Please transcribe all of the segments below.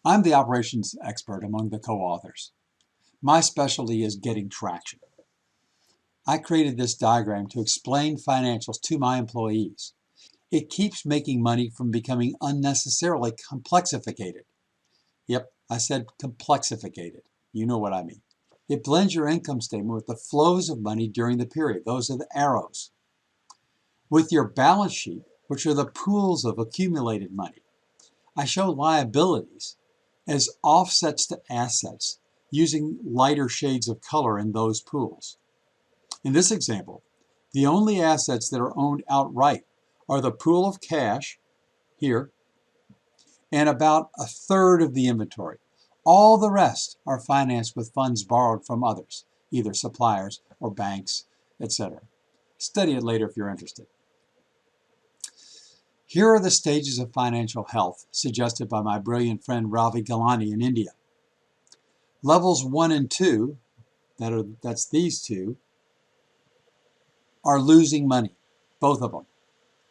I'm the operations expert among the co-authors. My specialty is getting traction. I created this diagram to explain financials to my employees. It keeps making money from becoming unnecessarily complexificated. Yep, I said complexificated. You know what I mean. It blends your income statement with the flows of money during the period. Those are the arrows. With your balance sheet, which are the pools of accumulated money, I show liabilities as offsets to assets using lighter shades of color in those pools. In this example, the only assets that are owned outright are the pool of cash here and about a third of the inventory. All the rest are financed with funds borrowed from others, either suppliers or banks, etc. Study it later if you're interested. Here are the stages of financial health suggested by my brilliant friend Ravi Galani in India. Levels 1 and 2, that's these two, are losing money, both of them.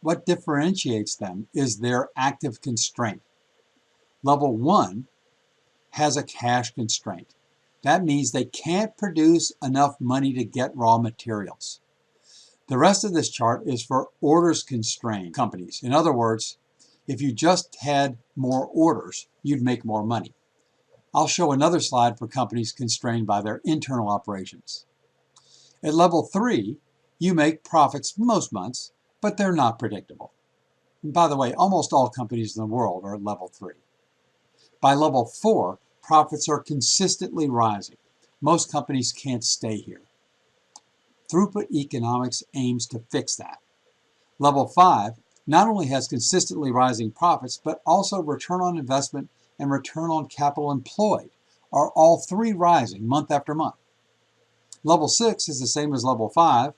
What differentiates them is their active constraint. Level 1 has a cash constraint. That means they can't produce enough money to get raw materials. The rest of this chart is for orders constrained companies. In other words, if you just had more orders, you'd make more money. I'll show another slide for companies constrained by their internal operations. At level 3, you make profits most months, but they're not predictable. And by the way, almost all companies in the world are at level 3. By level 4, profits are consistently rising. Most companies can't stay here. Throughput economics aims to fix that. Level 5 not only has consistently rising profits, but also return on investment and return on capital employed are all three rising month after month. Level 6 is the same as level 5,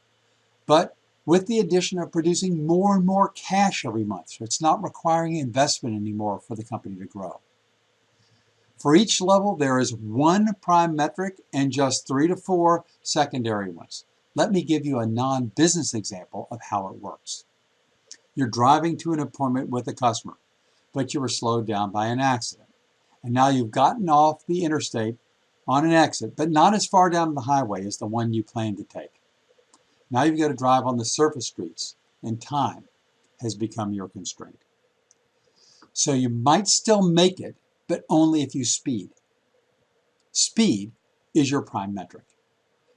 but with the addition of producing more and more cash every month. So it's not requiring investment anymore for the company to grow. For each level, there is one prime metric and just 3 to 4 secondary ones. Let me give you a non-business example of how it works. You're driving to an appointment with a customer, but you were slowed down by an accident. And now you've gotten off the interstate on an exit, but not as far down the highway as the one you planned to take. Now you've got to drive on the surface streets, and time has become your constraint. So you might still make it, but only if you speed. Speed is your prime metric.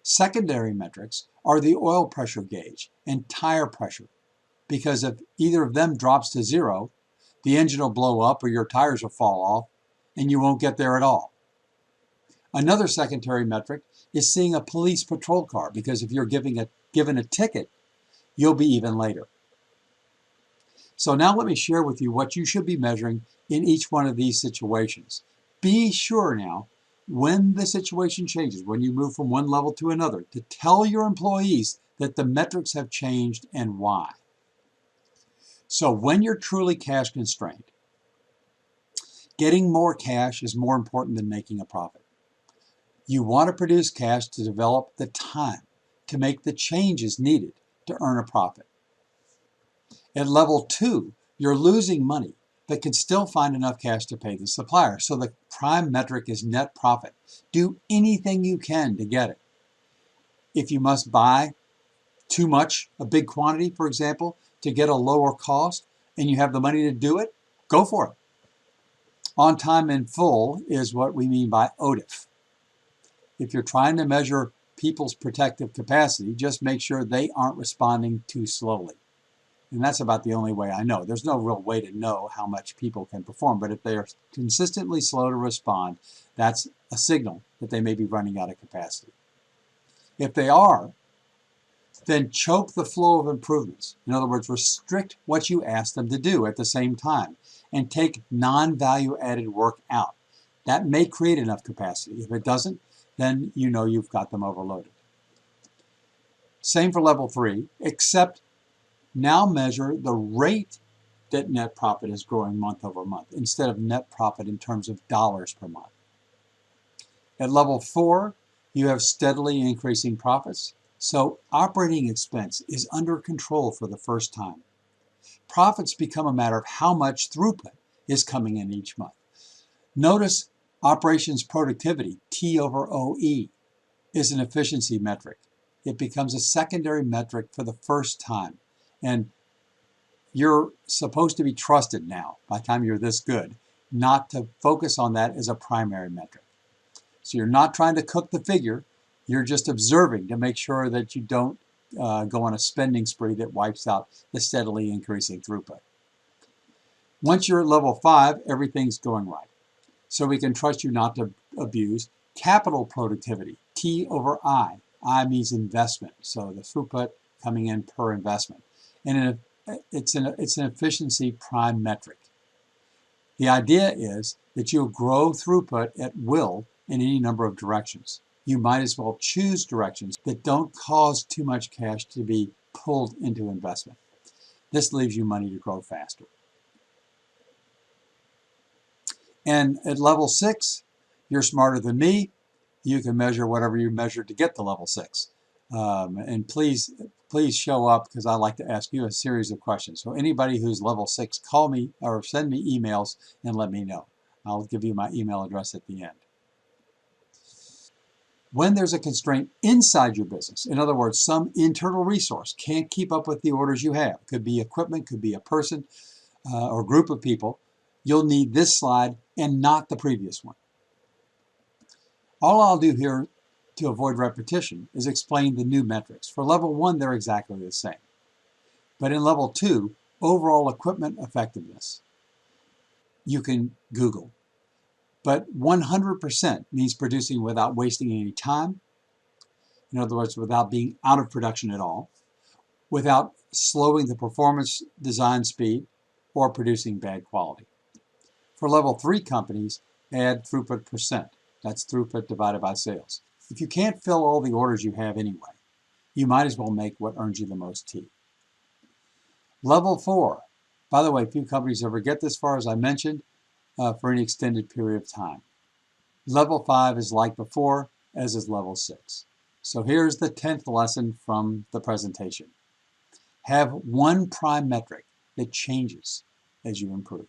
Secondary metrics are the oil pressure gauge and tire pressure, because if either of them drops to 0, the engine will blow up or your tires will fall off and you won't get there at all. Another secondary metric is seeing a police patrol car, because if you're given a ticket, you'll be even later. So now let me share with you what you should be measuring in each one of these situations. Be sure now, when the situation changes, when you move from one level to another, to tell your employees that the metrics have changed and why. So when you're truly cash constrained, getting more cash is more important than making a profit. You want to produce cash to develop the time to make the changes needed to earn a profit. At level 2, you're losing money, but can still find enough cash to pay the supplier. So the prime metric is net profit. Do anything you can to get it. If you must buy too much, a big quantity, for example, to get a lower cost, and you have the money to do it, go for it. On time in full is what we mean by OTIF. If you're trying to measure people's protective capacity, just make sure they aren't responding too slowly. And that's about the only way I know. There's no real way to know how much people can perform, but if they are consistently slow to respond, that's a signal that they may be running out of capacity. If they are, then choke the flow of improvements. In other words, restrict what you ask them to do at the same time and take non-value added work out. That may create enough capacity. If it doesn't, then you know you've got them overloaded. Same for level 3, except now measure the rate that net profit is growing month over month instead of net profit in terms of dollars per month. At level 4, you have steadily increasing profits, so operating expense is under control for the first time. Profits become a matter of how much throughput is coming in each month. Notice operations productivity, T over OE, is an efficiency metric. It becomes a secondary metric for the first time. And you're supposed to be trusted now, by the time you're this good, not to focus on that as a primary metric. So you're not trying to cook the figure, you're just observing to make sure that you don't go on a spending spree that wipes out the steadily increasing throughput. Once you're at level 5, everything's going right. So we can trust you not to abuse capital productivity, T over I. I means investment, so the throughput coming in per investment. And it's an efficiency prime metric. The idea is that you'll grow throughput at will in any number of directions. You might as well choose directions that don't cause too much cash to be pulled into investment. This leaves you money to grow faster. And at level 6, you're smarter than me. You can measure whatever you measure to get to level 6. And please show up, because I like to ask you a series of questions. So anybody who's level 6, call me or send me emails and let me know. I'll give you my email address at the end. When there's a constraint inside your business, in other words, some internal resource can't keep up with the orders you have, could be equipment, could be a person or group of people, you'll need this slide and not the previous one. All I'll do here to avoid repetition is explain the new metrics. For level 1, they're exactly the same. But in level 2, overall equipment effectiveness, you can Google. But 100% means producing without wasting any time. In other words, without being out of production at all, without slowing the performance design speed, or producing bad quality. For level 3 companies, add throughput percent. That's throughput divided by sales. If you can't fill all the orders you have anyway, you might as well make what earns you the most T. Level 4. By the way, few companies ever get this far, as I mentioned, for any extended period of time. Level 5 is like before, as is level 6. So here's the 10th lesson from the presentation. Have one prime metric that changes as you improve.